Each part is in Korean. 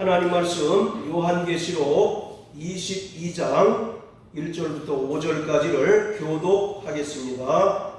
하나님 말씀 요한계시록 22장 1절부터 5절까지를 교독하겠습니다.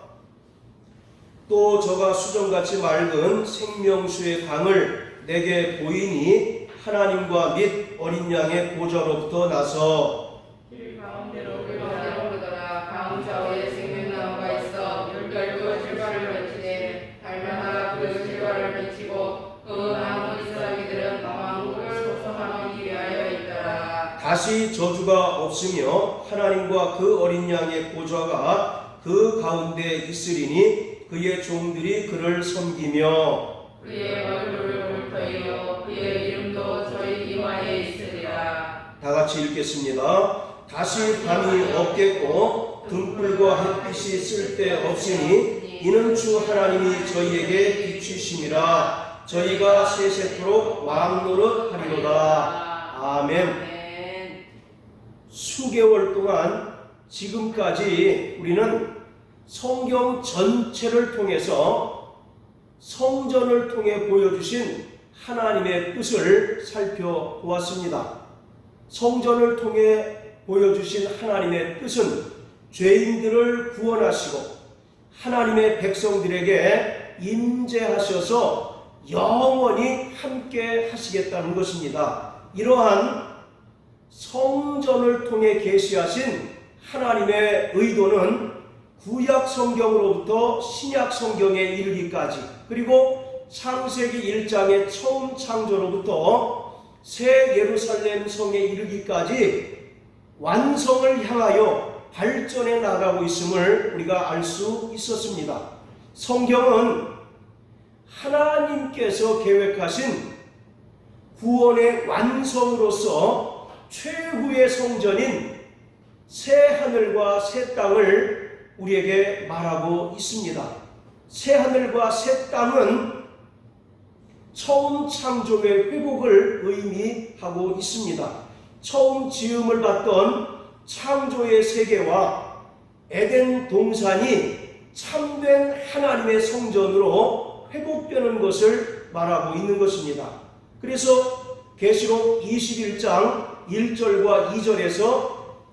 또 저가 수정같이 맑은 생명수의 강을 내게 보이니 하나님과 및 어린 양의 보좌로부터 나서 길 가운데로 흐르더라. 강 좌우에 생명나무가 있어 열달고 질과를 맺히되 달마다 그 질과를 맺히고 그 나무 잎사귀들은 왕국을 속성하기 위하여 있더라. 다시 저주가 없으며 하나님과 그 어린 양의 보좌가 그 가운데 있으리니 그의 종들이 그를 섬기며 그의 얼굴을 볼터이요 그의 이름도 저희 이마에 있으리라. 다 같이 읽겠습니다. 다시 밤이 없겠고 등불과 햇빛이 쓸데없으니 이는 주 하나님이 저희에게 비추심이라. 저희가 세세토록 왕노릇 하리로다. 아멘. 수개월 동안 지금까지 우리는 성경 전체를 통해서 성전을 통해 보여주신 하나님의 뜻을 살펴보았습니다. 성전을 통해 보여주신 하나님의 뜻은 죄인들을 구원하시고 하나님의 백성들에게 임재하셔서 영원히 함께 하시겠다는 것입니다. 이러한 성전을 통해 계시하신 하나님의 의도는 구약 성경으로부터 신약 성경에 이르기까지, 그리고 창세기 1장의 처음 창조로부터 새 예루살렘 성에 이르기까지 완성을 향하여 발전해 나가고 있음을 우리가 알 수 있었습니다. 성경은 하나님께서 계획하신 구원의 완성으로서 최후의 성전인 새 하늘과 새 땅을 우리에게 말하고 있습니다. 새 하늘과 새 땅은 처음 창조의 회복을 의미하고 있습니다. 처음 지음을 받던 창조의 세계와 에덴 동산이 참된 하나님의 성전으로 회복되는 것을 말하고 있는 것입니다. 그래서 계시록 21장 1절과 2절에서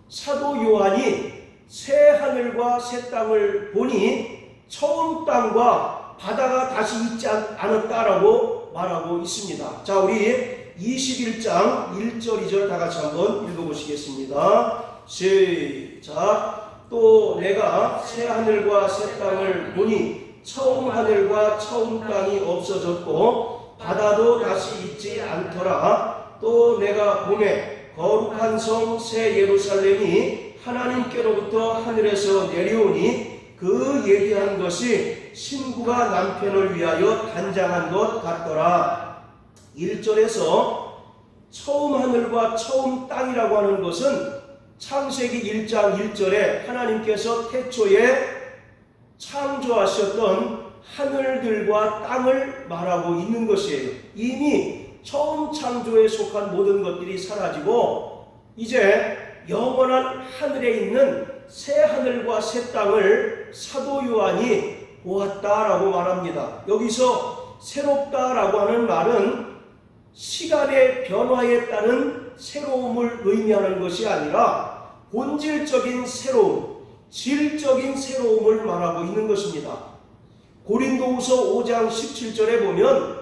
사도 요한이 새 하늘과 새 땅을 보니 처음 땅과 바다가 다시 있지 않았다라고 말하고 있습니다. 자, 우리 21장 1절 2절 다 같이 한번 읽어보시겠습니다. 시작. 또 내가 새 하늘과 새 땅을 보니 처음 하늘과 처음 땅이 없어졌고 바다도 다시 있지 않더라. 또 내가 보매 거룩한 성 새 예루살렘이 하나님께로부터 하늘에서 내려오니 그 예비한 것이 신부가 남편을 위하여 단장한 것 같더라. 1절에서 처음 하늘과 처음 땅이라고 하는 것은 창세기 1장 1절에 하나님께서 태초에 창조하셨던 하늘들과 땅을 말하고 있는 것이에요. 이미 처음 창조에 속한 모든 것들이 사라지고 이제 영원한 하늘에 있는 새 하늘과 새 땅을 사도 요한이 보았다라고 말합니다. 여기서 새롭다라고 하는 말은 시간의 변화에 따른 새로움을 의미하는 것이 아니라 본질적인 새로움, 질적인 새로움을 말하고 있는 것입니다. 고린도후서 5장 17절에 보면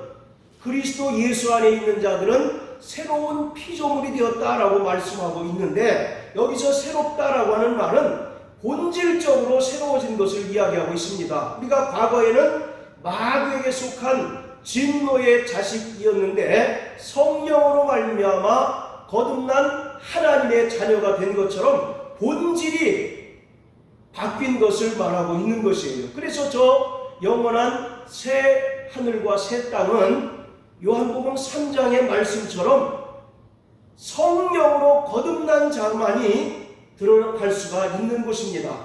그리스도 예수 안에 있는 자들은 새로운 피조물이 되었다라고 말씀하고 있는데, 여기서 새롭다라고 하는 말은 본질적으로 새로워진 것을 이야기하고 있습니다. 우리가 과거에는 마귀에게 속한 진노의 자식이었는데 성령으로 말미암아 거듭난 하나님의 자녀가 된 것처럼 본질이 바뀐 것을 말하고 있는 것이에요. 그래서 저 영원한 새 하늘과 새 땅은 요한복음 3장의 말씀처럼 성령으로 거듭난 자만이 들어갈 수가 있는 것입니다.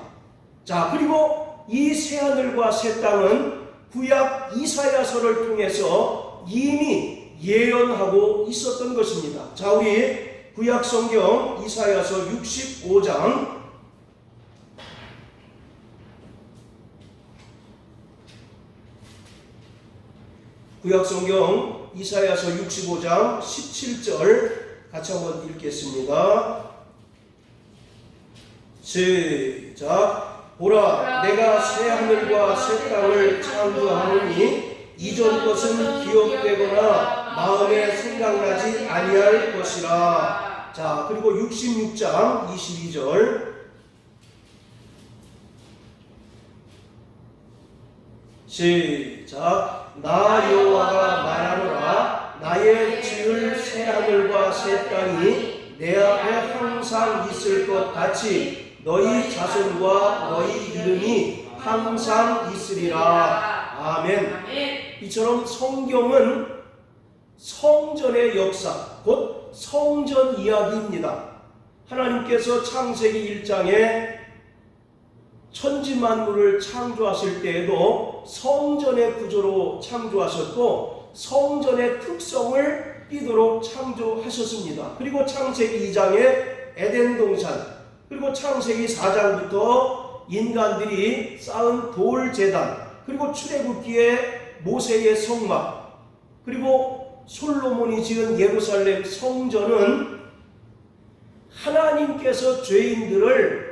자, 그리고 이 새 하늘과 새 땅은 구약 이사야서를 통해서 이미 예언하고 있었던 것입니다. 자, 우리 구약 성경 이사야서 65장 구약 성경 이사야서 65장 17절 같이 한번 읽겠습니다. 시작. 보라, 내가 새 하늘과 새 땅을 창조하노니 이전 것은 기억되거나 마음에 생각나지 아니할 것이라. 자, 그리고 66장 22절 시작. 나 여호와가 말하노라. 나의 지을 새 하늘과 새 땅이 내 앞에 항상 있을 것 같이 너희 자손과 너희 이름이 항상 있으리라. 아멘. 이처럼 성경은 성전의 역사, 곧 성전 이야기입니다. 하나님께서 창세기 1장에 천지 만물을 창조하실 때에도 성전의 구조로 창조하셨고 성전의 특성을 띠도록 창조하셨습니다. 그리고 창세기 2장에 에덴 동산, 그리고 창세기 4장부터 인간들이 쌓은 돌 제단, 그리고 출애굽기에 모세의 성막, 그리고 솔로몬이 지은 예루살렘 성전은 하나님께서 죄인들을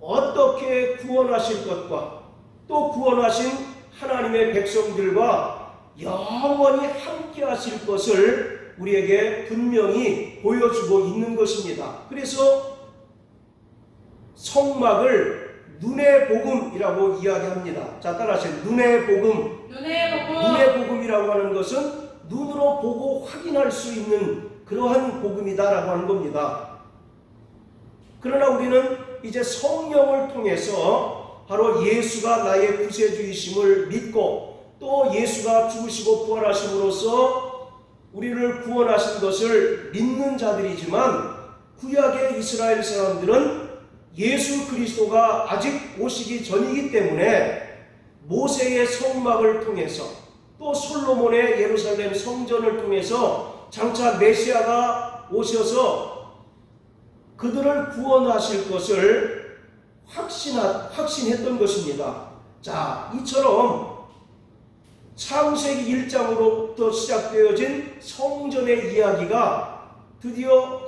어떻게 구원하실 것과 또 구원하신 하나님의 백성들과 영원히 함께 하실 것을 우리에게 분명히 보여주고 있는 것입니다. 그래서 성막을 눈의 복음이라고 이야기합니다. 자, 따라하세요. 눈의 복음. 눈의 복음이라고 하는 것은 눈으로 보고 확인할 수 있는 그러한 복음이다라고 하는 겁니다. 그러나 우리는 이제 성령을 통해서 바로 예수가 나의 구세주이심을 믿고 또 예수가 죽으시고 부활하심으로써 우리를 구원하신 것을 믿는 자들이지만 구약의 이스라엘 사람들은 예수 그리스도가 아직 오시기 전이기 때문에 모세의 성막을 통해서 또 솔로몬의 예루살렘 성전을 통해서 장차 메시아가 오셔서 그들을 구원하실 것을 확신했던 것입니다. 자, 이처럼 창세기 1장으로부터 시작되어진 성전의 이야기가 드디어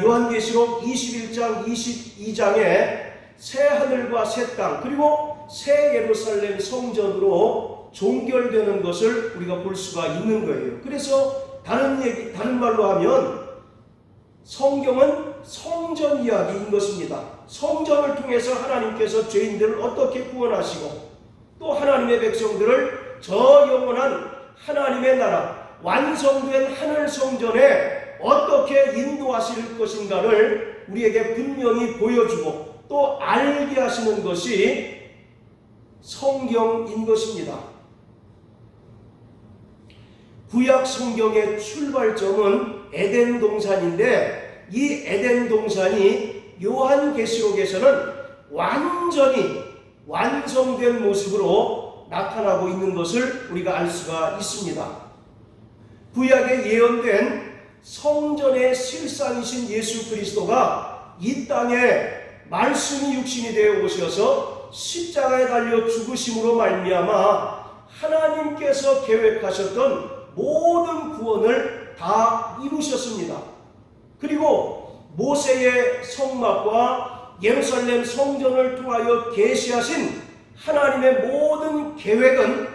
요한계시록 21장 22장에 새 하늘과 새 땅 그리고 새 예루살렘 성전으로 종결되는 것을 우리가 볼 수가 있는 거예요. 그래서 다른 말로 하면 성경은 성전 이야기인 것입니다. 성전을 통해서 하나님께서 죄인들을 어떻게 구원하시고 또 하나님의 백성들을 저 영원한 하나님의 나라 완성된 하늘 성전에 어떻게 인도하실 것인가를 우리에게 분명히 보여주고 또 알게 하시는 것이 성경인 것입니다. 구약 성경의 출발점은 에덴 동산인데 이 에덴 동산이 요한계시록에서는 완전히 완성된 모습으로 나타나고 있는 것을 우리가 알 수가 있습니다. 구약에 예언된 성전의 실상이신 예수 그리스도가 이 땅에 말씀이 육신이 되어 오셔서 십자가에 달려 죽으심으로 말미암아 하나님께서 계획하셨던 모든 구원을 다 이루셨습니다. 그리고 모세의 성막과 예루살렘 성전을 통하여 계시하신 하나님의 모든 계획은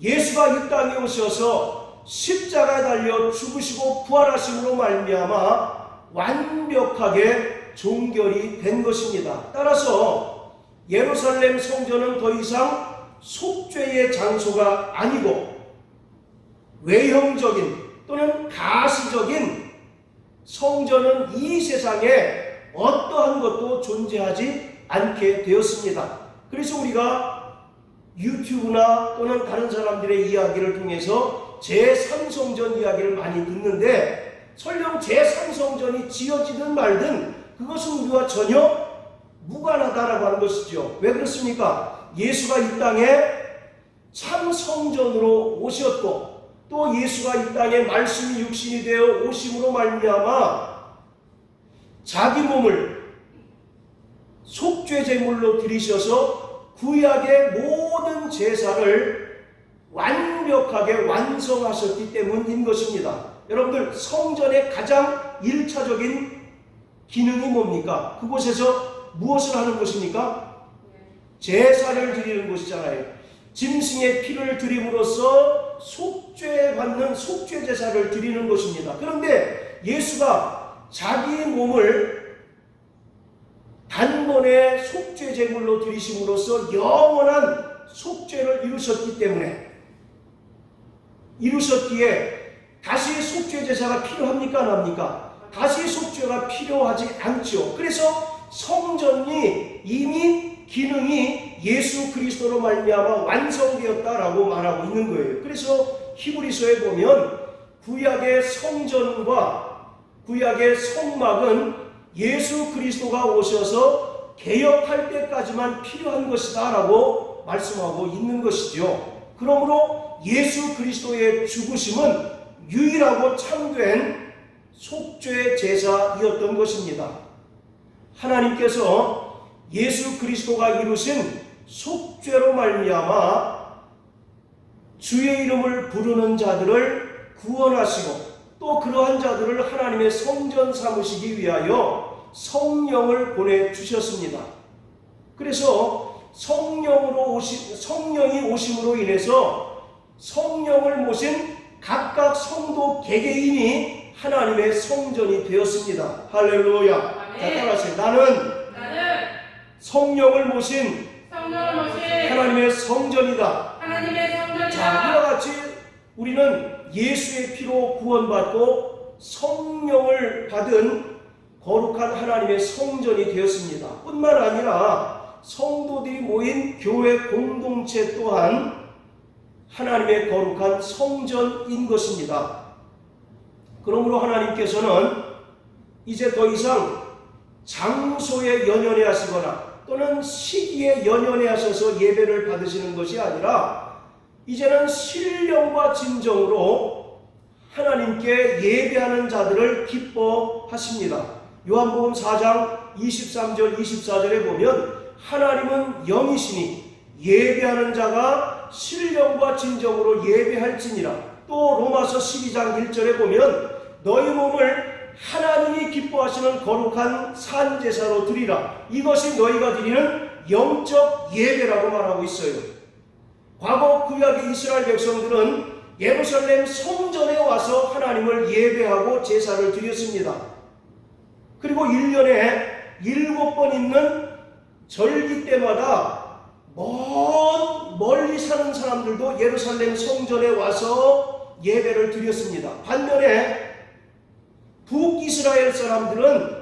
예수가 이 땅에 오셔서 십자가에 달려 죽으시고 부활하심으로 말미암아 완벽하게 종결이 된 것입니다. 따라서 예루살렘 성전은 더 이상 속죄의 장소가 아니고 외형적인 또는 가시적인 성전은 이 세상에 어떠한 것도 존재하지 않게 되었습니다. 그래서 우리가 유튜브나 또는 다른 사람들의 이야기를 통해서 제3성전 이야기를 많이 듣는데 설령 제3성전이 지어지든 말든 그것은 우리와 전혀 무관하다라고 하는 것이죠. 왜 그렇습니까? 예수가 이 땅에 참 성전으로 오셨고 또 예수가 이 땅에 말씀이 육신이 되어 오심으로 말미암아 자기 몸을 속죄 제물로 드리셔서 구약의 모든 제사를 완벽하게 완성하셨기 때문인 것입니다. 여러분들, 성전의 가장 1차적인 기능이 뭡니까? 그곳에서 무엇을 하는 것입니까? 제사를 드리는 것이잖아요. 짐승의 피를 드림으로써 속죄받는 속죄 제사를 드리는 것입니다. 그런데 예수가 자기 몸을 단번에 속죄 제물로 드리심으로써 영원한 속죄를 이루셨기에 다시 속죄 제사가 필요합니까? 안 합니까? 다시 속죄가 필요하지 않죠. 그래서 성전이 이미 기능이 예수 그리스도로 말미암아 완성되었다라고 말하고 있는 거예요. 그래서 히브리서에 보면 구약의 성전과 구약의 성막은 예수 그리스도가 오셔서 개혁할 때까지만 필요한 것이다 라고 말씀하고 있는 것이죠. 그러므로 예수 그리스도의 죽으심은 유일하고 참된 속죄 제사이었던 것입니다. 하나님께서 예수 그리스도가 이루신 속죄로 말미암아 주의 이름을 부르는 자들을 구원하시고 또 그러한 자들을 하나님의 성전 삼으시기 위하여 성령을 보내주셨습니다. 그래서 성령이 오심으로 인해서 성령을 모신 각각 성도 개개인이 하나님의 성전이 되었습니다. 할렐루야. 자, 따라하세요. 나는 성령을 모신 하나님의 성전이다. 자, 이와 같이 우리는 예수의 피로 구원받고 성령을 받은 거룩한 하나님의 성전이 되었습니다. 뿐만 아니라 성도들이 모인 교회 공동체 또한 하나님의 거룩한 성전인 것입니다. 그러므로 하나님께서는 이제 더 이상 장소에 연연해 하시거나 또는 시기에 연연해 하셔서 예배를 받으시는 것이 아니라 이제는 신령과 진정으로 하나님께 예배하는 자들을 기뻐하십니다. 요한복음 4장 23절 24절에 보면 하나님은 영이시니 예배하는 자가 신령과 진정으로 예배할지니라. 또 로마서 12장 1절에 보면 너희 몸을 하나님이 기뻐하시는 거룩한 산제사로 드리라. 이것이 너희가 드리는 영적 예배라고 말하고 있어요. 과거 구약의 이스라엘 백성들은 예루살렘 성전에 와서 하나님을 예배하고 제사를 드렸습니다. 그리고 1년에 7번 있는 절기 때마다 멀리 사는 사람들도 예루살렘 성전에 와서 예배를 드렸습니다. 반면에 북이스라엘 사람들은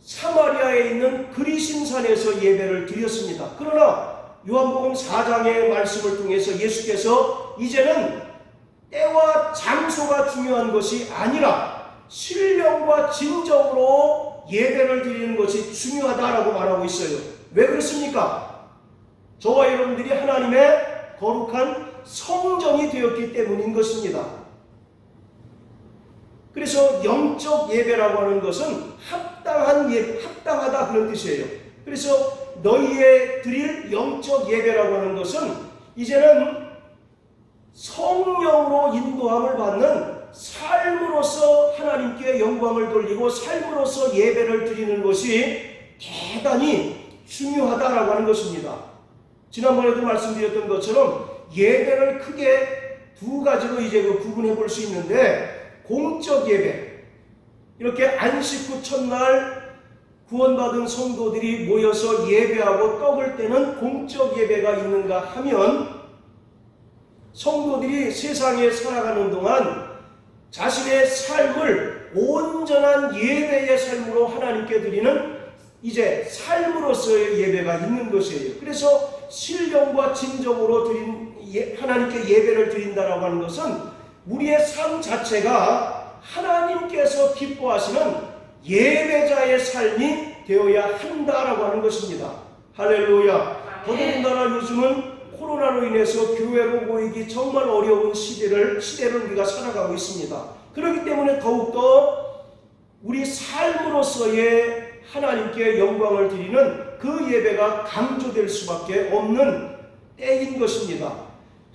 사마리아에 있는 그리심산에서 예배를 드렸습니다. 그러나 요한복음 4장의 말씀을 통해서 예수께서 이제는 때와 장소가 중요한 것이 아니라 신령과 진정으로 예배를 드리는 것이 중요하다라고 말하고 있어요. 왜 그렇습니까? 저와 여러분들이 하나님의 거룩한 성전이 되었기 때문인 것입니다. 그래서 영적 예배라고 하는 것은 합당하다 그런 뜻이에요. 그래서 너희의 드릴 영적 예배라고 하는 것은 이제는 성령으로 인도함을 받는 삶으로서 하나님께 영광을 돌리고 삶으로서 예배를 드리는 것이 대단히 중요하다라고 하는 것입니다. 지난번에도 말씀드렸던 것처럼 예배를 크게 두 가지로 이제 구분해 볼 수 있는데, 공적 예배, 이렇게 안식 후 첫날 구원받은 성도들이 모여서 예배하고 떡을 떼는 공적 예배가 있는가 하면, 성도들이 세상에 살아가는 동안 자신의 삶을 온전한 예배의 삶으로 하나님께 드리는 이제 삶으로서의 예배가 있는 것이에요. 그래서 신령과 진정으로 하나님께 예배를 드린다라고 하는 것은 우리의 삶 자체가 하나님께서 기뻐하시는 예배자의 삶이 되어야 한다라고 하는 것입니다. 할렐루야. 더더군다나 요즘은 코로나로 인해서 교회로 모이기 정말 어려운 시대를 우리가 살아가고 있습니다. 그렇기 때문에 더욱더 우리 삶으로서의 하나님께 영광을 드리는 그 예배가 강조될 수밖에 없는 때인 것입니다.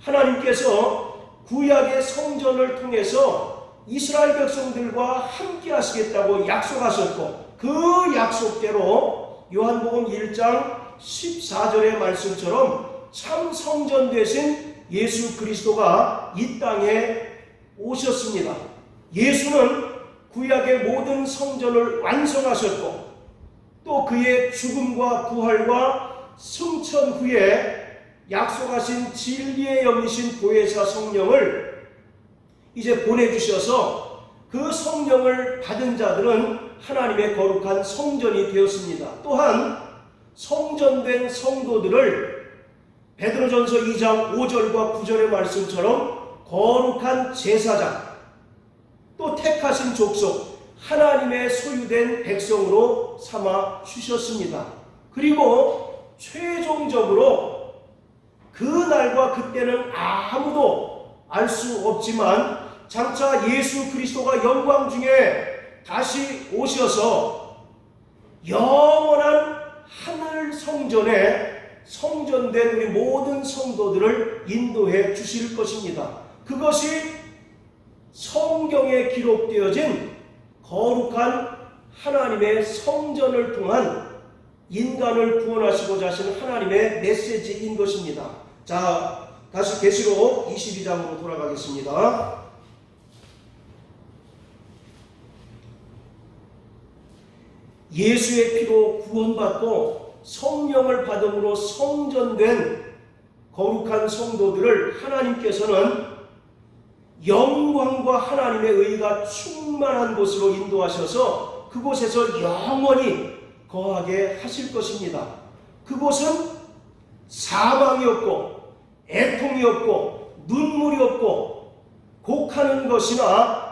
하나님께서 구약의 성전을 통해서 이스라엘 백성들과 함께 하시겠다고 약속하셨고, 그 약속대로 요한복음 1장 14절의 말씀처럼 참 성전 되신 예수 그리스도가 이 땅에 오셨습니다. 예수는 구약의 모든 성전을 완성하셨고, 또 그의 죽음과 부활과 승천 후에 약속하신 진리의 영이신 보혜사 성령을 이제 보내주셔서 그 성령을 받은 자들은 하나님의 거룩한 성전이 되었습니다. 또한 성전된 성도들을 베드로전서 2장 5절과 9절의 말씀처럼 거룩한 제사장, 또 택하신 족속, 하나님의 소유된 백성으로 삼아 주셨습니다. 그리고 최종적으로 그 날과 그때는 아무도 알 수 없지만 장차 예수 그리스도가 영광 중에 다시 오셔서 영원한 하늘 성전에 성전된 우리 모든 성도들을 인도해 주실 것입니다. 그것이 성경에 기록되어진 거룩한 하나님의 성전을 통한 인간을 구원하시고자 하시는 하나님의 메시지인 것입니다. 자, 다시 계시록 22장으로 돌아가겠습니다. 예수의 피로 구원받고 성령을 받음으로 성전된 거룩한 성도들을 하나님께서는 영광과 하나님의 의가 충만한 곳으로 인도하셔서 그곳에서 영원히 거하게 하실 것입니다. 그곳은 사망이 없고 애통이 없고 눈물이 없고 곡하는 것이나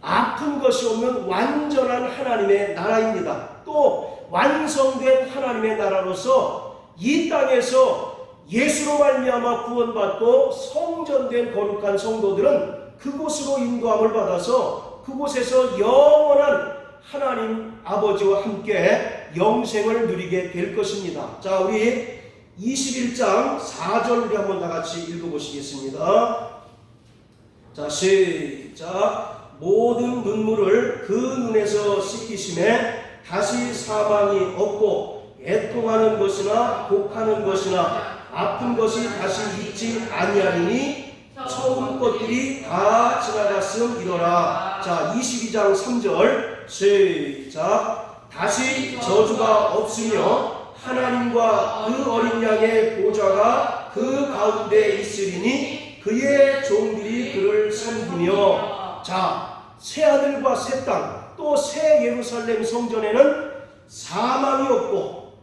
아픈 것이 없는 완전한 하나님의 나라입니다. 또 완성된 하나님의 나라로서 이 땅에서 예수로 말미암아 구원받고 성전된 거룩한 성도들은 그곳으로 인도함을 받아서 그곳에서 영원한 하나님 아버지와 함께 영생을 누리게 될 것입니다. 자, 우리 21장 4절 우리 한번 다 같이 읽어보시겠습니다. 자, 시작. 모든 눈물을 그 눈에서 씻기심에 다시 사망이 없고 애통하는 것이나 곡하는 것이나 아픈 것이 다시 있지 아니하리니 처음 것들이 다 지나갔음이로라. 자, 22장 3절 시작. 다시 저주가 없으며 하나님과 그 어린 양의 보좌가 그 가운데 있으리니 그의 종들이 그를 섬기며. 자, 새하늘과 새 땅, 또 새 예루살렘 성전에는 사망이 없고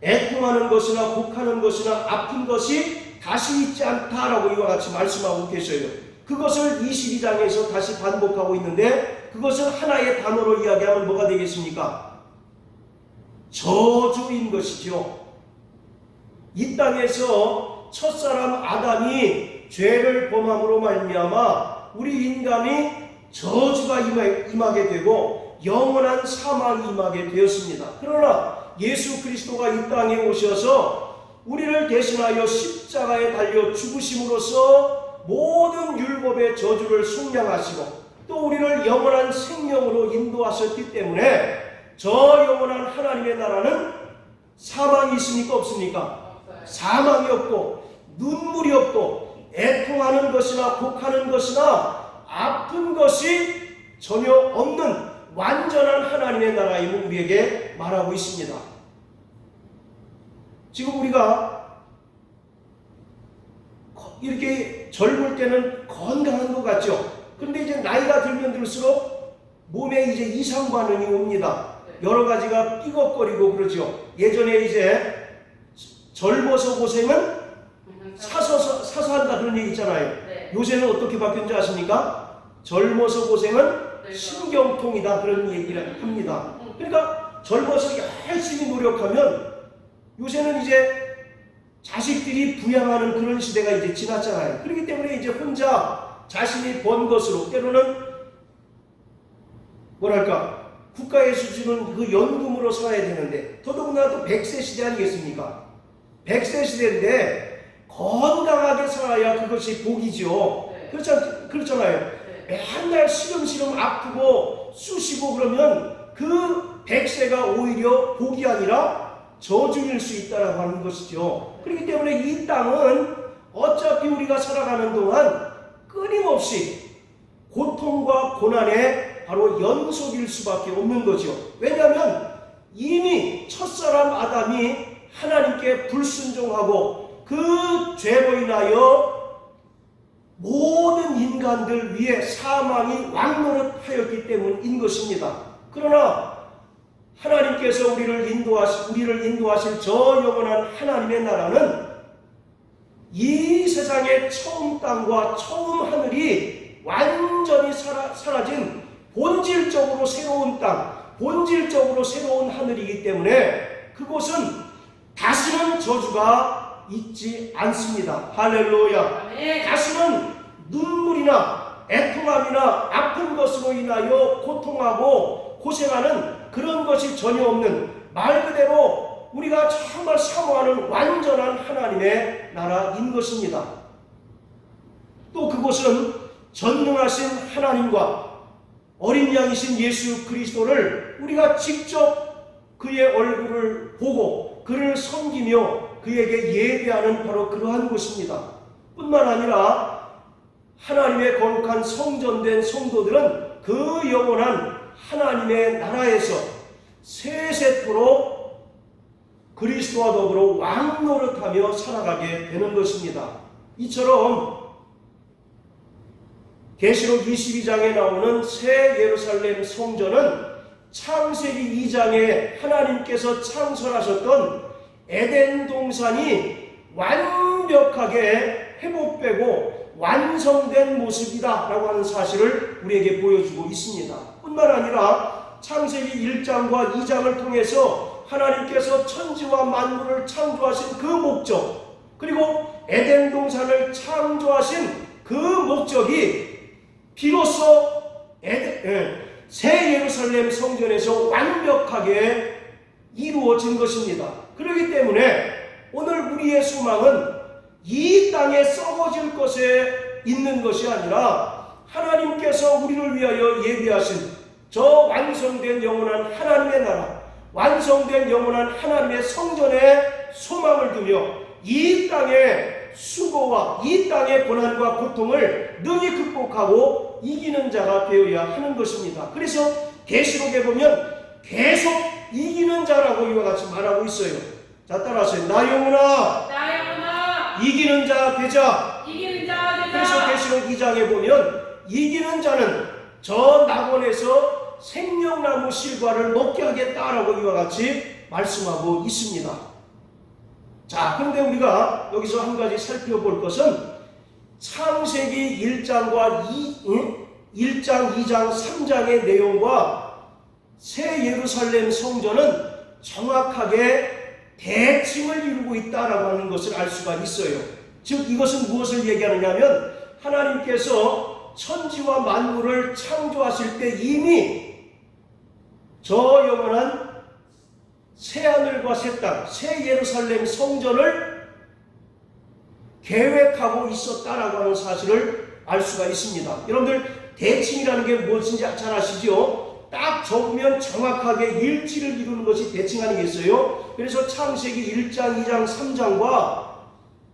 애통하는 것이나 곡하는 것이나 아픈 것이 다시 있지 않다라고 이와 같이 말씀하고 계셔요. 그것을 22장에서 다시 반복하고 있는데, 그것을 하나의 단어로 이야기하면 뭐가 되겠습니까? 저주인 것이죠. 이 땅에서 첫사람 아담이 죄를 범함으로 말미암아 우리 인간이 저주가 임하게 되고 영원한 사망이 임하게 되었습니다. 그러나 예수 그리스도가 이 땅에 오셔서 우리를 대신하여 십자가에 달려 죽으심으로써 모든 율법의 저주를 속량하시고 또 우리를 영원한 생명으로 인도하셨기 때문에 저 영원한 하나님의 나라는 사망이 있습니까? 없습니까? 사망이 없고 눈물이 없고 애통하는 것이나 곡하는 것이나 아픈 것이 전혀 없는 완전한 하나님의 나라임을 우리에게 말하고 있습니다. 지금 우리가 이렇게 젊을 때는 건강한 것 같죠? 그런데 이제 나이가 들면 들수록 몸에 이제 이상 반응이 옵니다. 여러 가지가 삐걱거리고 그러죠. 예전에 이제 젊어서 고생은 사서 한다 그런 얘기 있잖아요. 요새는 어떻게 바뀌었는지 아십니까? 젊어서 고생은 신경통이다 그런 얘기를 합니다. 그러니까 젊어서 열심히 노력하면 요새는 이제 자식들이 부양하는 그런 시대가 이제 지났잖아요. 그렇기 때문에 이제 혼자 자신이 번 것으로 때로는 뭐랄까 국가에서 주는 그 연금으로 살아야 되는데 더더군다나 또 100세 시대 아니겠습니까? 100세 시대인데 건강하게 살아야 그것이 복이죠. 네. 그렇잖아요. 네. 맨날 시름시름 아프고 쑤시고 그러면 그 100세가 오히려 복이 아니라 저주일 수 있다라고 하는 것이죠. 그렇기 때문에 이 땅은 어차피 우리가 살아가는 동안 끊임없이 고통과 고난의 바로 연속일 수밖에 없는 거죠. 왜냐하면 이미 첫사람 아담이 하나님께 불순종하고 그 죄로 인하여 모든 인간들 위에 사망이 왕노릇하였기 때문인 것입니다. 그러나 하나님께서 우리를 인도하실 저 영원한 하나님의 나라는 이 세상의 처음 땅과 처음 하늘이 완전히 사라진 본질적으로 새로운 땅, 본질적으로 새로운 하늘이기 때문에 그곳은 다시는 저주가 있지 않습니다. 할렐루야. 다시는 눈물이나 애통함이나 아픈 것으로 인하여 고통하고 고생하는 그런 것이 전혀 없는, 말 그대로 우리가 정말 사모하는 완전한 하나님의 나라인 것입니다. 또 그곳은 전능하신 하나님과 어린 양이신 예수 그리스도를 우리가 직접 그의 얼굴을 보고 그를 섬기며 그에게 예배하는 바로 그러한 곳입니다. 뿐만 아니라 하나님의 거룩한 성전된 성도들은 그 영원한 하나님의 나라에서 세세토록 그리스도와 더불어 왕노릇하며 살아가게 되는 것입니다. 이처럼 계시록 22장에 나오는 새 예루살렘 성전은 창세기 2장에 하나님께서 창설하셨던 에덴 동산이 완벽하게 회복되고 완성된 모습이다 라고 하는 사실을 우리에게 보여주고 있습니다. 뿐만 아니라 창세기 1장과 2장을 통해서 하나님께서 천지와 만물을 창조하신 그 목적, 그리고 에덴 동산을 창조하신 그 목적이 비로소 새 예루살렘 성전에서 완벽하게 이루어진 것입니다. 그렇기 때문에 오늘 우리의 소망은 이 땅에 썩어질 것에 있는 것이 아니라 하나님께서 우리를 위하여 예비하신 저 완성된 영원한 하나님의 나라, 완성된 영원한 하나님의 성전에 소망을 두며 이 땅의 수고와 이 땅의 고난과 고통을 능히 극복하고 이기는 자가 되어야 하는 것입니다. 그래서 계시록에 보면 계속 이기는 자라고 이와 같이 말하고 있어요. 자, 따라하세요. 나 영혼아 이기는 자 되자. 그래서 계시록 2장에 보면 이기는 자는 저 낙원에서 생명나무 실과를 먹게 하겠다라고 이와 같이 말씀하고 있습니다. 자, 그런데 우리가 여기서 한 가지 살펴볼 것은 창세기 1장과 1장, 2장, 3장의 내용과 새 예루살렘 성전은 정확하게 대칭을 이루고 있다라고 하는 것을 알 수가 있어요. 즉 이것은 무엇을 얘기하느냐 하면 하나님께서 천지와 만물을 창조하실 때 이미 저 영원한 새하늘과 새 땅, 새 예루살렘 성전을 계획하고 있었다라고 하는 사실을 알 수가 있습니다. 여러분들 대칭이라는 게 무엇인지 잘 아시죠? 딱 적으면 정확하게 일치를 이루는 것이 대칭 아니겠어요? 그래서 창세기 1장, 2장, 3장과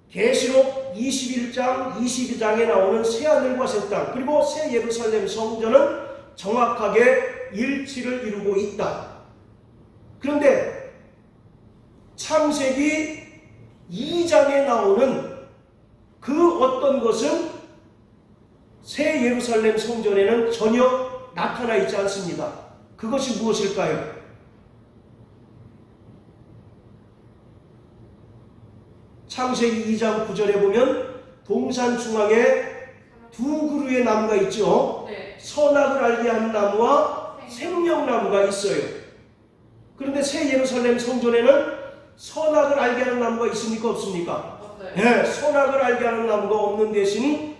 계시록 21장, 22장에 나오는 새하늘과 새 땅, 그리고 새 예루살렘 성전은 정확하게 일치를 이루고 있다. 그런데 창세기 2장에 나오는 그 어떤 것은 새 예루살렘 성전에는 전혀 나타나 있지 않습니다. 그것이 무엇일까요? 창세기 2장 9절에 보면 동산 중앙에 두 그루의 나무가 있죠. 선악을 알게 하는 나무와 생명나무가 있어요. 그런데 새 예루살렘 성전에는 선악을 알게 하는 나무가 있습니까? 없습니까? 네, 선악을 알게 하는 나무가 없는 대신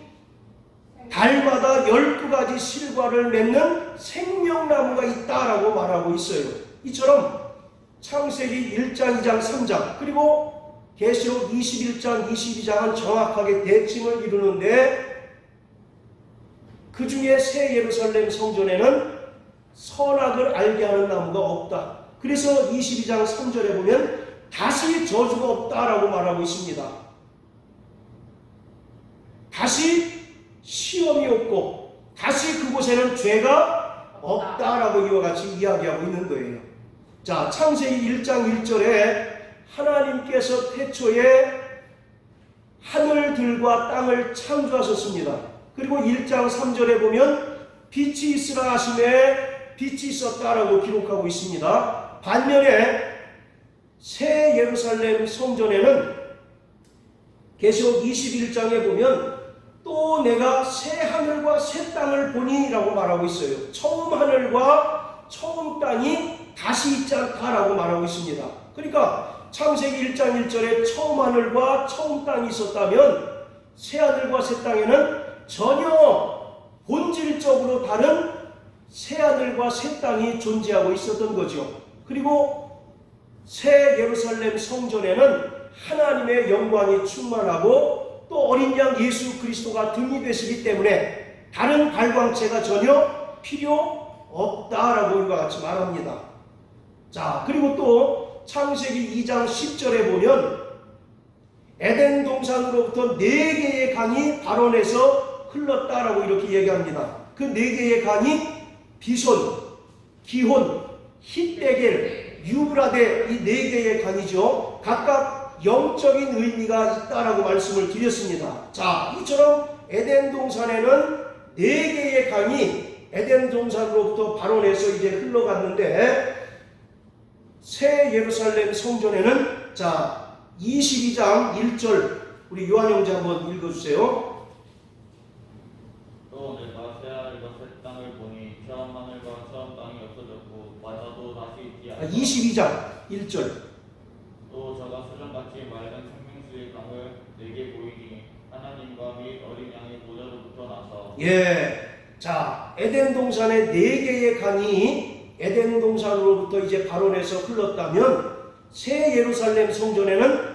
달마다 12가지 실과를 맺는 생명나무가 있다라고 말하고 있어요. 이처럼 창세기 1장, 2장, 3장 그리고 계시록 21장, 22장은 정확하게 대칭을 이루는데 그 중에 새 예루살렘 성전에는 선악을 알게 하는 나무가 없다. 그래서 22장 3절에 보면 다시 저주가 없다라고 말하고 있습니다. 다시 시험이 없고 다시 그곳에는 죄가 없다라고 이와 같이 이야기하고 있는 거예요. 자, 창세기 1장 1절에 하나님께서 태초에 하늘들과 땅을 창조하셨습니다. 그리고 1장 3절에 보면 빛이 있으라 하심에 빛이 있었다라고 기록하고 있습니다. 반면에 새 예루살렘 성전에는 계시록 21장에 보면 또 내가 새 하늘과 새 땅을 보니 라고 말하고 있어요. 처음 하늘과 처음 땅이 다시 있지 않다라고 말하고 있습니다. 그러니까 창세기 1장 1절에 처음 하늘과 처음 땅이 있었다면 새 하늘과 새 땅에는 전혀 본질적으로 다른 새 하늘과 새 땅이 존재하고 있었던 거죠. 그리고 새 예루살렘 성전에는 하나님의 영광이 충만하고 또 어린 양 예수 그리스도가 등이 되시기 때문에 다른 발광체가 전혀 필요 없다라고 이와 같이 말합니다. 자, 그리고 또 창세기 2장 10절에 보면 에덴 동산으로부터 4개의 강이 발원해서 흘렀다라고 이렇게 얘기합니다. 그 4개의 강이 비손, 기혼, 힛데겔, 유브라데 이 4개의 강이죠. 각각 영적인 의미가 있다라고 말씀을 드렸습니다. 자, 이처럼 에덴 동산에는 4개의 강이 에덴 동산으로부터 발원해서 이제 흘러갔는데 새 예루살렘 성전에는 자 22장 1절 우리 요한 형제 한번 읽어주세요. 또 내가 새 하늘과 새 땅을 보니 처음 하늘과 처음 땅이 없어졌고 바다도 다시 있지 않았다. 22장 1절 또 저가 수정같이 맑은 생명수의 강을 내게 보이니 하나님과 및 어린 양의 보좌로부터 나서 자 에덴 동산에 4개의 강이 에덴 동산으로부터 이제 발원해서 흘렀다면 새 예루살렘 성전에는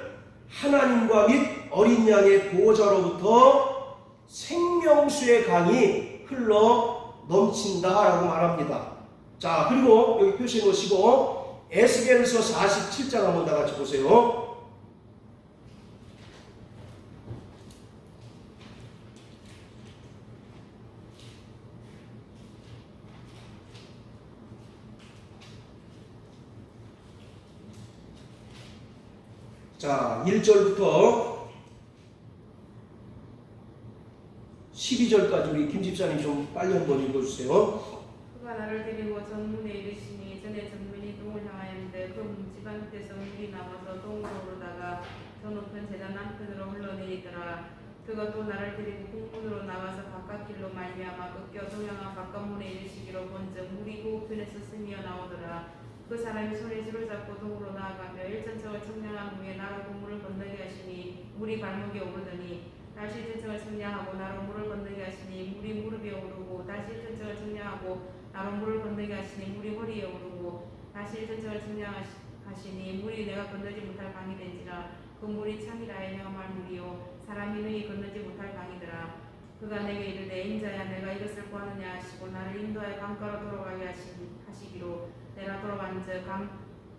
하나님과 및 어린 양의 보호자로부터 생명수의 강이 흘러 넘친다라고 말합니다. 자, 그리고 여기 표시해 놓으시고 에스겔서 47장 한번 다 같이 보세요. 자, 1절부터 12절까지 우리 김 집사님 좀 빨리 한번 읽어주세요. 그가 나를 데리고 전문에 이르시니 전에 전문이 동을 향하였는데 그 뭉치반 끝에서 물이 나와서 동으로 오르다가 저 높은 제단 한편으로 흘러내리더라. 그가 또 나를 데리고 북문으로 나와서 바깥 길로 말미암아 꺾여 동양한 바깥문에 이르시기로 본즉 물이 그 우편에서 스미어 나오더라. 그 사람이 손에 줄을 잡고 동으로 나아가며 일천척을 청량한 후에 나로 물을 건너게 하시니 물이 발목에 오르더니 다시 일천척을 청량하고 나로 물을 건너게 하시니 물이 무릎에 오르고 다시 일천척을 청량하고 나로 물을 건너게 하시니 물이 허리에 오르고 다시 일천척을 청량하시니 물이 내가 건너지 못할 강이 된지라. 그 물이 참이라 헤엄할 물이요 사람이 능히 건너지 못할 강이더라. 그가 내게 이르되 인자야 내가 이것을 구하느냐 하시고 나를 인도하여 강가로 돌아가게 하시기로 내가 돌아간즉 강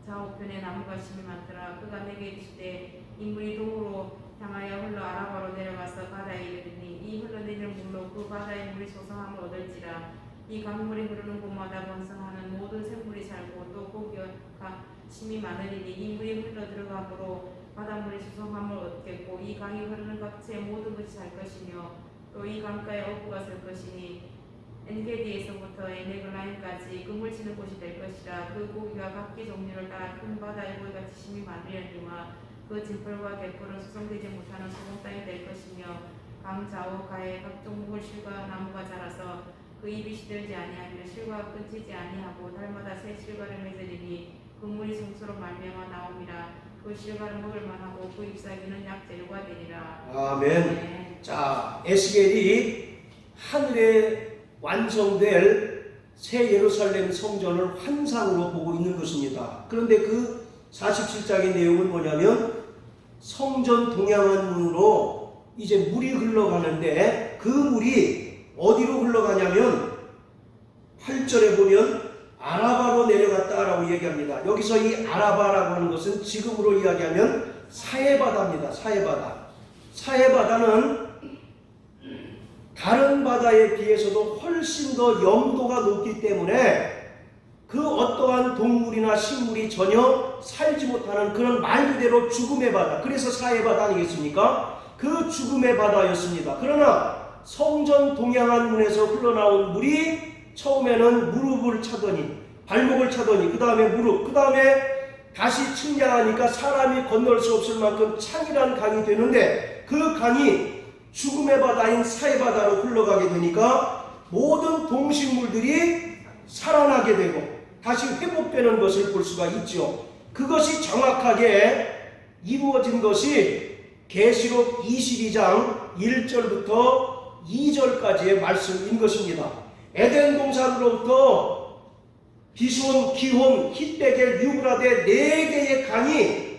좌우편에 나무가 심이 많더라. 그가 내게 이르시되 이 물이 동으로 향하여 흘러 아라바로 내려가서 바다에 이르니 이 흘러내리는 물로 그 바다의 물이 소성함을 얻을지라. 이 강물이 흐르는 곳마다 번성하는 모든 생물이 살고 또 고기가 심이 많으리니 이 물이 흘러 들어가므로 바닷물이 소성함을 얻겠고 이 강이 흐르는 각지의 모든 것이 살 것이며 또 이 강가에 어부가 설 것이니 엔게디에서부터 에네글라임까지 그물 치는 곳이 될 것이라. 그 고기가 각기 종류를 따라 큰 바다의 고기같이 심이 많으려니와 그 진펄과 갯벌은 수송되지 못하는 소금 땅이 될 것이며 강 좌우 가에 각종 묵을 실과 나무가 자라서 그 입이 시들지 아니하며 실과가 끊지지 아니하고 달마다 새 실과를 맺으리니 그 물이 성소로 말미암아 나옴이라. 그 실과를 먹을 만하고 그 잎사귀는 약재료가 되리라. 아멘. 네. 자, 에스겔이 하늘에 완성될 새 예루살렘 성전을 환상으로 보고 있는 것입니다. 그런데 그 47장의 내용은 뭐냐면 성전 동양한 문으로 이제 물이 흘러가는데 그 물이 어디로 흘러가냐면 8절에 보면 아라바로 내려갔다라고 얘기합니다. 여기서 이 아라바라고 하는 것은 지금으로 이야기하면 사해바다입니다. 사해바다. 사해바다는 다른 바다에 비해서도 훨씬 더 염도가 높기 때문에 그 어떠한 동물이나 식물이 전혀 살지 못하는 그런 말 그대로 죽음의 바다, 그래서 사해바다 아니겠습니까? 그 죽음의 바다였습니다. 그러나 성전 동양한 문에서 흘러나온 물이 처음에는 무릎을 차더니, 발목을 차더니, 그 다음에 무릎, 그 다음에 다시 측량하니까 사람이 건널 수 없을 만큼 창이란 강이 되는데 그 강이 죽음의 바다인 사해바다로 흘러가게 되니까 모든 동식물들이 살아나게 되고 다시 회복되는 것을 볼 수가 있죠. 그것이 정확하게 이루어진 것이 계시록 22장 1절부터 2절까지의 말씀인 것입니다. 에덴 동산으로부터 비손, 기혼, 힛베겔, 유브라데 4개의 강이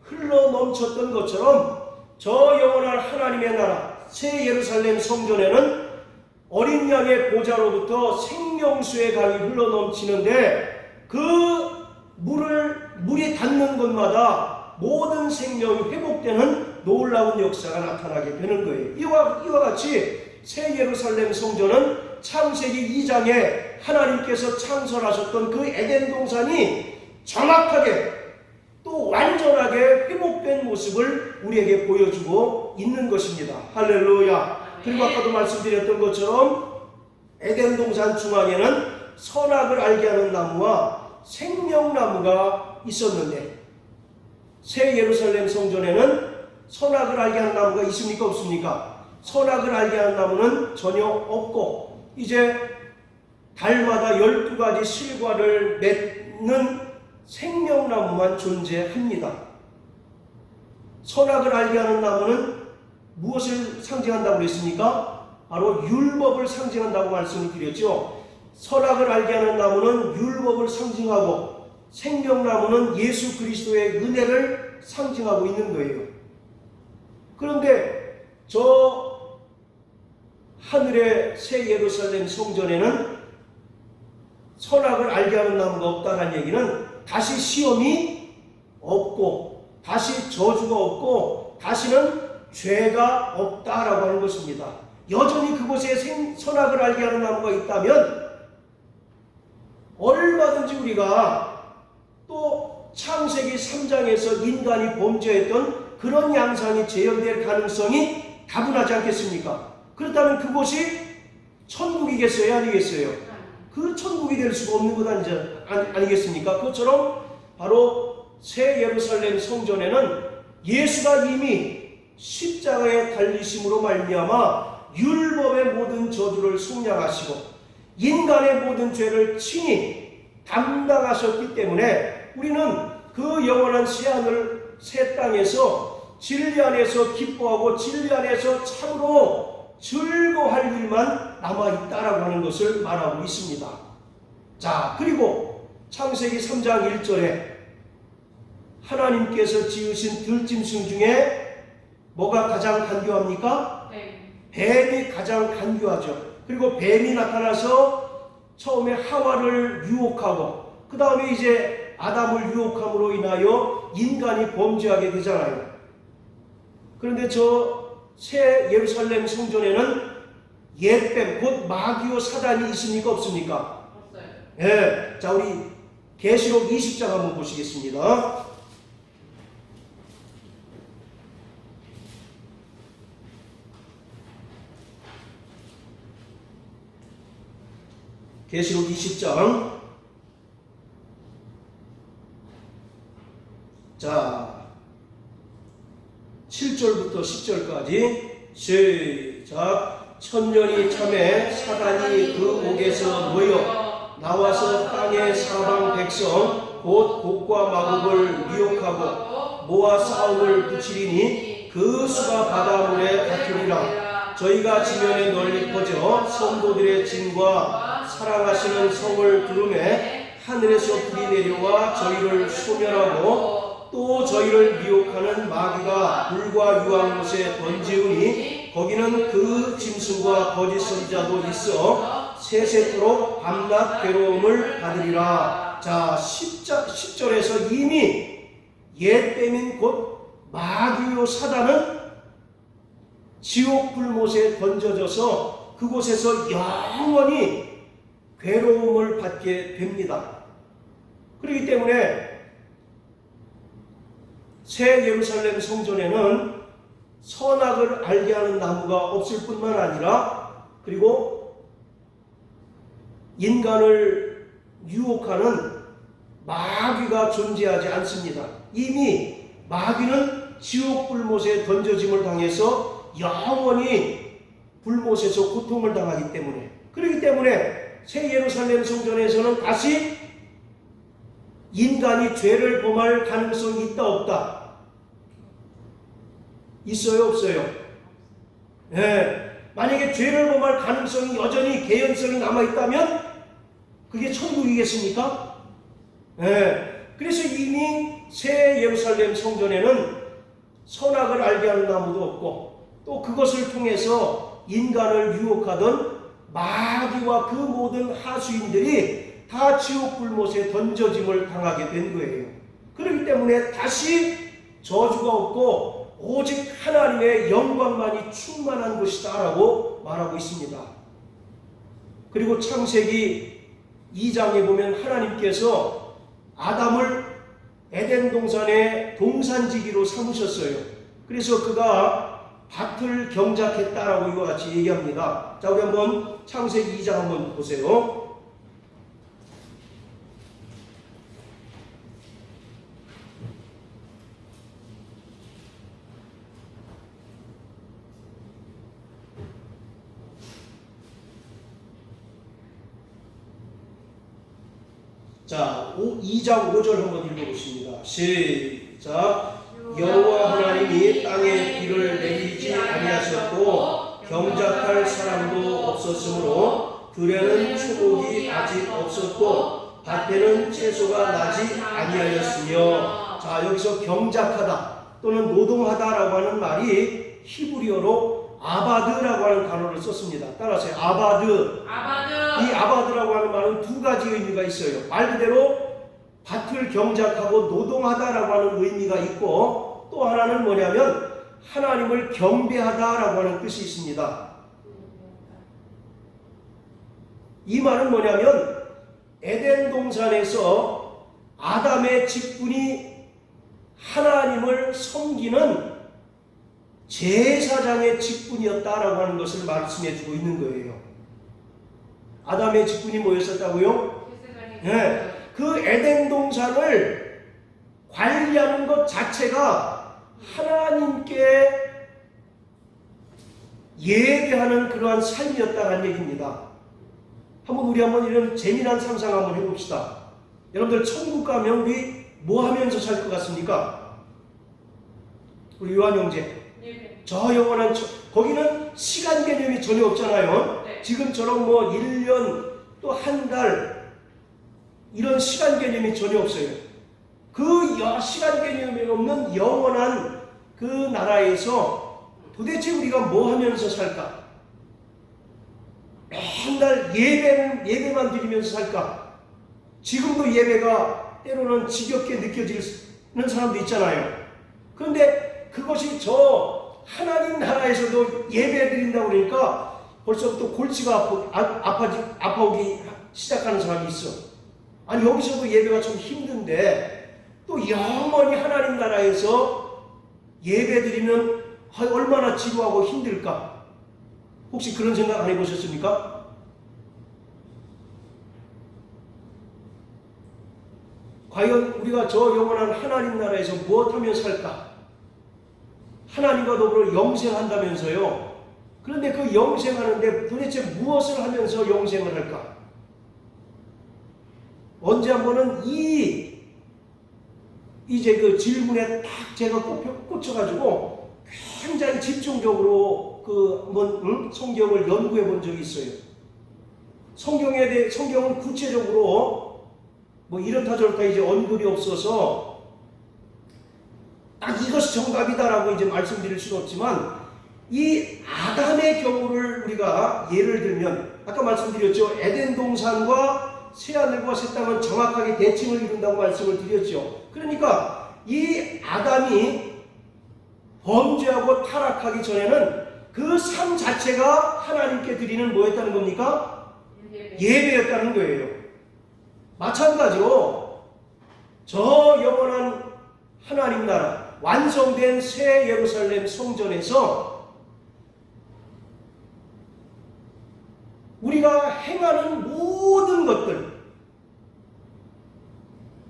흘러 넘쳤던 것처럼 저 영원한 하나님의 나라 새 예루살렘 성전에는 어린 양의 보좌로부터 생명수의 강이 흘러 넘치는데 그 물이 닿는 곳마다 모든 생명이 회복되는 놀라운 역사가 나타나게 되는 거예요. 이와 같이 새 예루살렘 성전은 창세기 2장에 하나님께서 창설하셨던 그 에덴 동산이 정확하게 또 완전하게 회복된 모습을 우리에게 보여주고 있는 것입니다. 할렐루야. 그리고 아까도 말씀드렸던 것처럼 에덴 동산 중앙에는 선악을 알게 하는 나무와 생명나무가 있었는데 새 예루살렘 성전에는 선악을 알게 하는 나무가 있습니까? 없습니까? 선악을 알게 하는 나무는 전혀 없고 이제 달마다 12가지 실과를 맺는 생명나무만 존재합니다. 선악을 알게 하는 나무는 무엇을 상징한다고 그랬습니까? 바로 율법을 상징한다고 말씀을 드렸죠. 선악을 알게 하는 나무는 율법을 상징하고 생명나무는 예수 그리스도의 은혜를 상징하고 있는 거예요. 그런데 저 하늘의 새 예루살렘 성전에는 선악을 알게 하는 나무가 없다는 얘기는 다시 시험이 없고 다시 저주가 없고 다시는 죄가 없다라고 하는 것입니다. 여전히 그곳에 선악을 알게 하는 나무가 있다면 얼마든지 우리가 또 창세기 3장에서 인간이 범죄했던 그런 양상이 재현될 가능성이 다분하지 않겠습니까? 그렇다면 그곳이 천국이겠어요? 아니겠어요? 그 천국이 될 수가 없는 것 아니겠습니까? 그것처럼 바로 새 예루살렘 성전에는 예수가 이미 십자가에 달리심으로 말미암아 율법의 모든 저주를 속량하시고 인간의 모든 죄를 친히 담당하셨기 때문에 우리는 그 영원한 새하늘 새 땅에서 진리 안에서 기뻐하고 진리 안에서 참으로 즐거워할 일만 남아있다라고 하는 것을 말하고 있습니다. 자, 그리고 창세기 3장 1절에 하나님께서 지으신 들짐승 중에 뭐가 가장 간교합니까? 뱀이 가장 간교하죠. 그리고 뱀이 나타나서 처음에 하와를 유혹하고 그 다음에 이제 아담을 유혹함으로 인하여 인간이 범죄하게 되잖아요. 그런데 저 새 예루살렘 성전에는 옛뱀 곧 마귀요 사단이 있습니까? 없습니까? 없어요. 예. 자, 우리 계시록 20장 한번 보시겠습니다. 계시록 20장. 자, 7절부터 10절까지 시작. 천년이 참에 사단이 그 옥에서 모여 나와서 땅의 사방 백성 곧 곡과 마곡을 미혹하고 모아 싸움을 붙이리니 그 수가 바다물에 같으리라. 저희가 지면에 널리 퍼져 성도들의 진과 사랑하시는 성을 두름에 하늘에서 불이 내려와 저희를 소멸하고 또 저희를 미혹하는 마귀가 불과 유황 못에 던지우니 거기는 그 짐승과 거짓 선지자도 있어 세세토록 밤낮 괴로움을 받으리라. 자, 10절에서 이미 옛뱀인 곧 마귀요 사단은 지옥 불못에 던져져서 그곳에서 영원히 괴로움을 받게 됩니다. 그렇기 때문에 새 예루살렘 성전에는 선악을 알게 하는 나무가 없을 뿐만 아니라 그리고 인간을 유혹하는 마귀가 존재하지 않습니다. 이미 마귀는 지옥 불못에 던져짐을 당해서 영원히 불못에서 고통을 당하기 때문에, 그렇기 때문에 새 예루살렘 성전에서는 다시 인간이 죄를 범할 가능성이 있다 없다? 있어요 없어요? 만약에 죄를 범할 가능성이 여전히 개연성이 남아있다면 그게 천국이겠습니까? 그래서 이미 새 예루살렘 성전에는 선악을 알게 하는 나무도 없고 또 그것을 통해서 인간을 유혹하던 마귀와 그 모든 하수인들이 다 지옥 불못에 던져짐을 당하게 된 거예요. 그렇기 때문에 다시 저주가 없고 오직 하나님의 영광만이 충만한 것이다 라고 말하고 있습니다. 그리고 창세기 2장에 보면 하나님께서 아담을 에덴 동산의 동산지기로 삼으셨어요. 그래서 그가 밭을 경작했다라고 이와 같이 얘기합니다. 자, 우리 한번 창세기 2장 한번 보세요. 자, 2장 5절 한번 읽어보십니다. 시작. 여호와 하나님이 땅에 비를 내리지 아니하셨고 경작할 사람도 없었으므로 들에는 초목이 아직 없었고 밭에는 채소가 나지 아니하였으며. 자, 여기서 경작하다 또는 노동하다라고 하는 말이 히브리어로 아바드라고 하는 단어를 썼습니다. 따라서 아바드. 이 아바드라고 하는 말은 두 가지 의미가 있어요. 말 그대로 밭을 경작하고 노동하다라고 하는 의미가 있고 또 하나는 뭐냐면 하나님을 경배하다라고 하는 뜻이 있습니다. 이 말은 뭐냐면 에덴 동산에서 아담의 직분이 하나님을 섬기는 제사장의 직분이었다라고 하는 것을 말씀해 주고 있는 거예요. 아담의 직분이 뭐였었다고요? 네. 그 에덴 동산을 관리하는 것 자체가 하나님께 예배하는 그러한 삶이었다는 얘기입니다. 우리 한번 이런 재미난 상상 한번 해봅시다. 여러분들 천국 가면 우리 뭐 하면서 살 것 같습니까? 우리 요한 형제. 저 영원한 거기는 시간 개념이 전혀 없잖아요. 지금처럼 뭐 1년 또 한 달 이런 시간 개념이 전혀 없어요. 그 시간 개념이 없는 영원한 그 나라에서 도대체 우리가 뭐 하면서 살까? 맨날 예배만 드리면서 살까? 지금도 예배가 때로는 지겹게 느껴지는 사람도 있잖아요. 그런데 그것이 저 하나님 나라에서도 예배 드린다고 그러니까 벌써부터 골치가 아파오기 시작하는 사람이 있어. 아니, 여기서도 예배가 좀 힘든데 또 영원히 하나님 나라에서 예배 드리면 얼마나 지루하고 힘들까? 혹시 그런 생각 안 해보셨습니까? 과연 우리가 저 영원한 하나님 나라에서 무엇하며 살까? 하나님과 더불어 영생한다면서요. 그런데 그 영생하는데 도대체 무엇을 하면서 영생을 할까? 언제 한 번은 이제 그 질문에 딱 제가 꽂혀가지고 굉장히 집중적으로 성경을 연구해 본 적이 있어요. 성경은 구체적으로 뭐 이렇다 저렇다 이제 언급이 없어서 딱 이것이 정답이다라고 이제 말씀드릴 수는 없지만 이 아담의 경우를 우리가 예를 들면 아까 말씀드렸죠. 에덴 동산과 새하늘과 새 땅은 정확하게 대칭을 이룬다고 말씀을 드렸죠. 그러니까 이 아담이 범죄하고 타락하기 전에는 그 삶 자체가 하나님께 드리는 뭐였다는 겁니까? 예배였다는 거예요. 마찬가지로 저 영원한 하나님 나라 완성된 새 예루살렘 성전에서 우리가 행하는 모든 것들,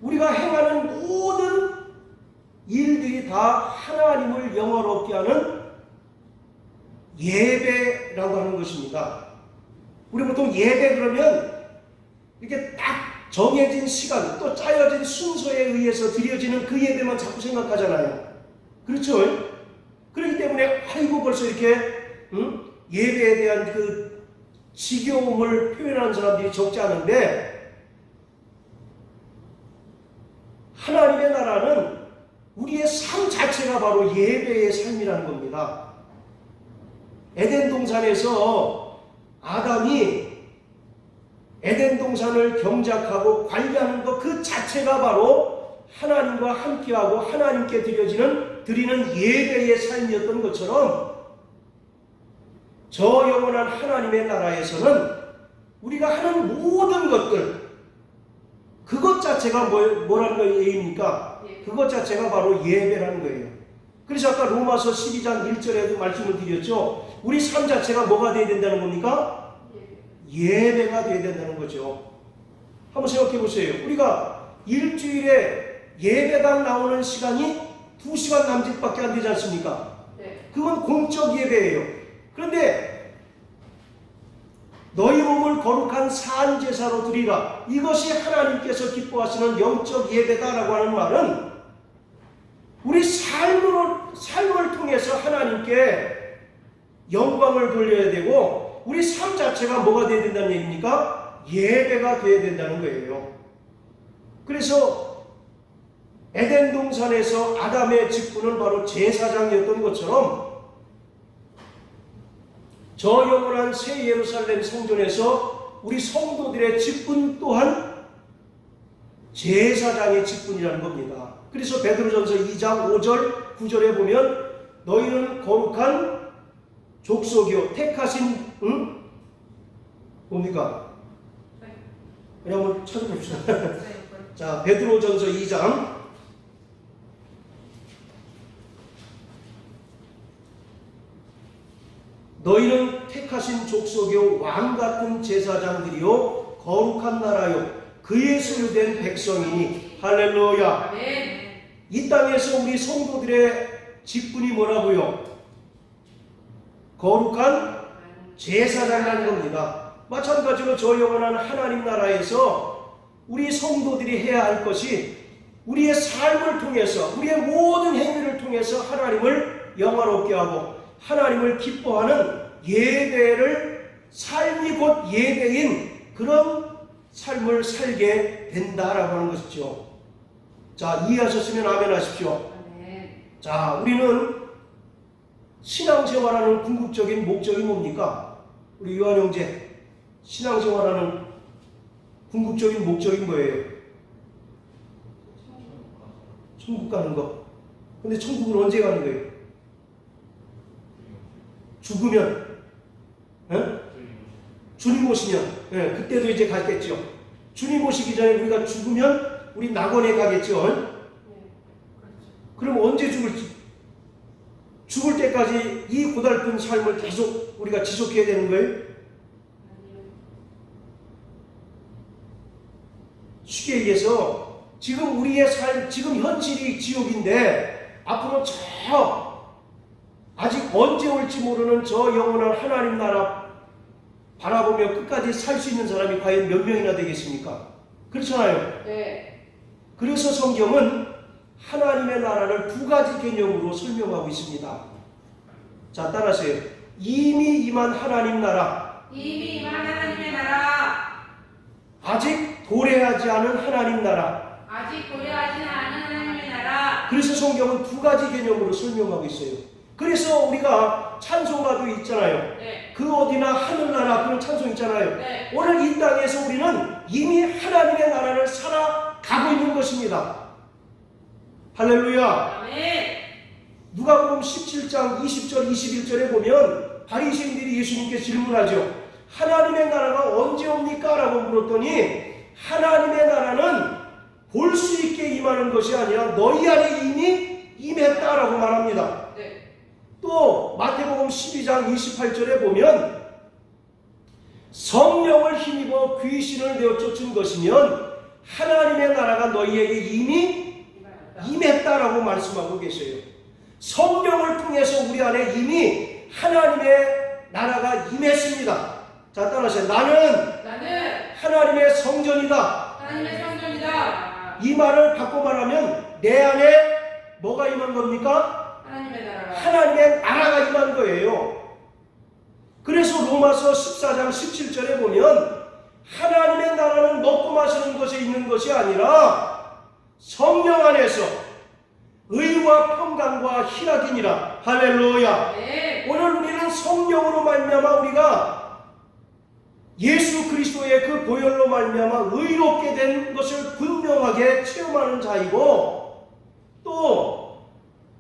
우리가 행하는 모든 일들이 다 하나님을 영화롭게 하는 예배라고 하는 것입니다. 우리 보통 예배 그러면 이렇게 딱 정해진 시간 또 짜여진 순서에 의해서 드려지는 그 예배만 자꾸 생각하잖아요. 그렇죠? 그렇기 때문에 아이고 벌써 이렇게 예배에 대한 그 지겨움을 표현하는 사람들이 적지 않은데 하나님의 나라는 우리의 삶 자체가 바로 예배의 삶이라는 겁니다. 에덴 동산에서 아담이 에덴 동산을 경작하고 관리하는 것 그 자체가 바로 하나님과 함께하고 하나님께 드리는 예배의 삶이었던 것처럼 저 영원한 하나님의 나라에서는 우리가 하는 모든 것들 그것 자체가 뭐라는 거예요입니까? 그것 자체가 바로 예배라는 거예요. 그래서 아까 로마서 12장 1절에도 말씀을 드렸죠. 우리 삶 자체가 뭐가 되어야 된다는 겁니까? 예배가 되어야 된다는 거죠. 한번 생각해 보세요. 우리가 일주일에 예배당 나오는 시간이 2시간 남짓밖에 안 되지 않습니까? 그건 공적 예배예요. 그런데 너희 몸을 거룩한 산 제사로 드리라. 이것이 하나님께서 기뻐하시는 영적 예배다라고 하는 말은 우리 삶을 통해서 하나님께 영광을 돌려야 되고 우리 삶 자체가 뭐가 되어야 된다는 얘기입니까? 예배가 되어야 된다는 거예요. 그래서 에덴 동산에서 아담의 직분은 바로 제사장이었던 것처럼 저 영원한 새 예루살렘 성전에서 우리 성도들의 직분 또한 제사장의 직분이라는 겁니다. 그래서 베드로전서 2장 5절 9절에 보면 너희는 거룩한 족속이요 택하신 뭡니까? 그냥 한번 찾아봅시다. 자, 베드로전서 2장 너희는 택하신 족속이요 왕같은 제사장들이요 거룩한 나라요 그의 소유된 백성이니 할렐루야. 이 땅에서 우리 성도들의 직분이 뭐라고요? 거룩한 제사장이라는 겁니다. 마찬가지로 저 영원한 하나님 나라에서 우리 성도들이 해야 할 것이 우리의 삶을 통해서 우리의 모든 행위를 통해서 하나님을 영화롭게 하고 하나님을 기뻐하는 예배를 삶이 곧 예배인 그런 삶을 살게 된다라고 하는 것이죠. 자, 이해하셨으면 아멘 하십시오. 자, 우리는 신앙생활하는 궁극적인 목적이 뭡니까? 우리 요한 형제, 신앙생활하는 궁극적인 목적이 뭐예요? 천국 가는 거. 근데 천국은 언제 가는 거예요? 죽으면, 주님 오시면, 그때도 이제 갔겠죠. 주님 오시기 전에 우리가 죽으면 우리 낙원에 가겠죠. 그럼 언제 죽을지? 죽을 때까지 이 고달픈 삶을 계속 우리가 지속해야 되는 거예요? 쉽게 얘기해서 지금 우리의 삶, 지금 현실이 지옥인데 앞으로 아직 언제 올지 모르는 저 영원한 하나님 나라 바라보며 끝까지 살 수 있는 사람이 과연 몇 명이나 되겠습니까? 그렇잖아요. 네. 그래서 성경은 하나님의 나라를 두 가지 개념으로 설명하고 있습니다. 자, 따라하세요. 이미 임한 하나님 나라. 이미 임한 하나님의 나라. 아직 도래하지 않은 하나님 나라. 아직 도래하지 않은 하나님의 나라. 그래서 성경은 두 가지 개념으로 설명하고 있어요. 그래서 우리가 찬송가도 있잖아요. 네. 그 어디나 하늘나라 그런 찬송 있잖아요. 네. 오늘 이 땅에서 우리는 이미 하나님의 나라를 살아가고 있는 것입니다. 할렐루야. 아멘. 누가복음 17장 20절 21절에 보면 바리새인들이 예수님께 질문하죠. 하나님의 나라가 언제 옵니까? 라고 물었더니 하나님의 나라는 볼 수 있게 임하는 것이 아니라 너희 안에 이미 임했다라고 말합니다. 네. 또 마태복음 12장 28절에 보면 성령을 힘입어 귀신을 내어 쫓은 것이면 하나님의 나라가 너희에게 이미 임했다라고 말씀하고 계세요. 성령을 통해서 우리 안에 이미 하나님의 나라가 임했습니다. 자, 따라하세요. 나는 하나님의 성전이다. 하나님의 성전이다. 이 말을 바꿔 말하면 내 안에 뭐가 임한 겁니까? 하나님의 나라가. 하나님의 나라가 임한 거예요. 그래서 로마서 14장 17절에 보면 하나님의 나라는 먹고 마시는 것에 있는 것이 아니라 성령 안에서 의와 평강과 희락이니라. 할렐루야. 네. 오늘 우리는 성령으로 말미암아 우리가 예수 그리스도의 그 보혈로 말미암아 의롭게 된 것을 분명하게 체험하는 자이고, 또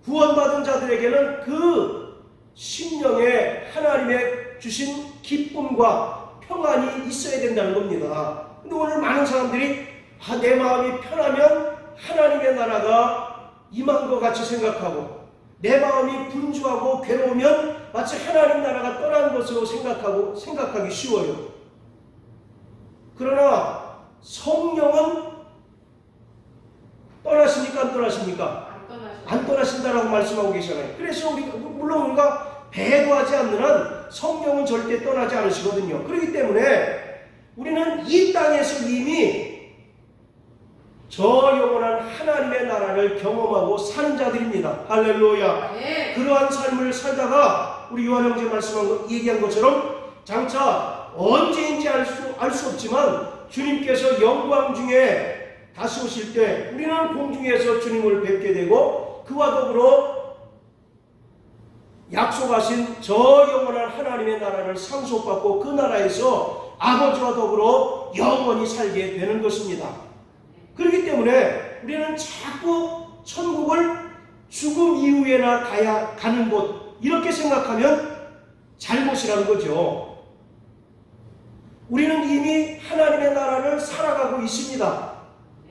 구원받은 자들에게는 그 심령에 하나님의 주신 기쁨과 평안이 있어야 된다는 겁니다. 근데 오늘 많은 사람들이 내 마음이 편하면 하나님의 나라가 임한 것 같이 생각하고, 내 마음이 분주하고 괴로우면 마치 하나님 나라가 떠난 것으로 생각하기 쉬워요. 그러나 성령은 떠나십니까? 안 떠나십니까? 안 떠나신다라고 말씀하고 계시잖아요. 그래서 물론 우리가 배도하지 않는 한 성령은 절대 떠나지 않으시거든요. 그렇기 때문에 우리는 이 땅에서 이미 저 영원한 하나님의 나라를 경험하고 사는 자들입니다. 할렐루야. 네. 그러한 삶을 살다가 우리 요한 형제 얘기한 것처럼 장차 언제인지 알 수 없지만 주님께서 영광 중에 다시 오실 때 우리는 공중에서 주님을 뵙게 되고, 그와 더불어 약속하신 저 영원한 하나님의 나라를 상속받고 그 나라에서 아버지와 더불어 영원히 살게 되는 것입니다. 그렇기 때문에 우리는 자꾸 천국을 죽음 이후에나 가는 곳, 이렇게 생각하면 잘못이라는 거죠. 우리는 이미 하나님의 나라를 살아가고 있습니다.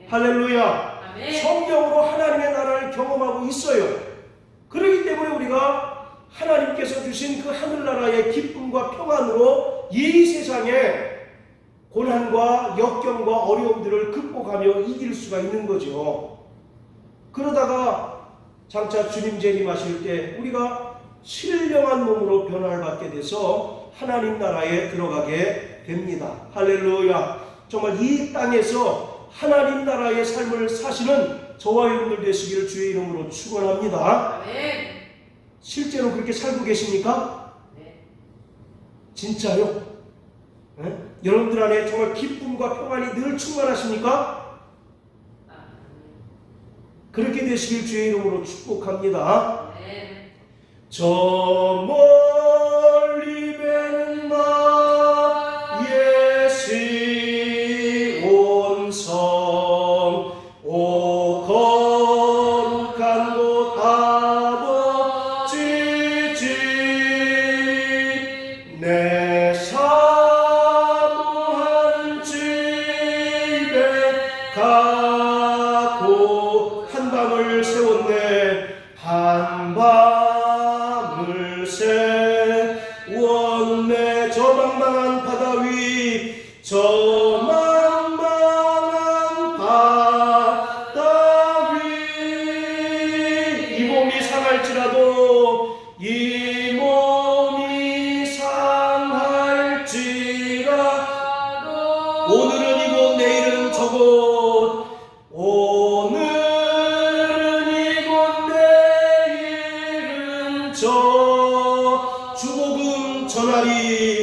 할렐루야. 아멘. 성령으로 하나님의 나라를 경험하고 있어요. 그렇기 때문에 우리가 하나님께서 주신 그 하늘나라의 기쁨과 평안으로 이 세상의 고난과 역경과 어려움들을 극복하며 이길 수가 있는 거죠. 그러다가 장차 주님 재림하실 때 우리가 신령한 몸으로 변화를 받게 돼서 하나님 나라에 들어가게 됩니다. 할렐루야. 정말 이 땅에서 하나님 나라의 삶을 사시는 저와 여러분들 되시기를 주의 이름으로 축원합니다. 아멘. 실제로 그렇게 살고 계십니까? 네. 진짜요? 네? 여러분들 안에 정말 기쁨과 평안이 늘 충만하십니까? 그렇게 되시길 주의 이름으로 축복합니다. 아멘. 저 멀리 뵈는 나 예시 온 성 오 거룩한 곳 아버지 집 내 사모하는 집에 가고 한밤을 세웠네 한밤을 세웠네 저 망망한 바다 위 저 망망한 바다 위 이 몸이 상할지라도 이 몸이 상할지라 오늘은 이곳 내일은 저곳 오늘은 이곳 내일은 저 주복음 전하리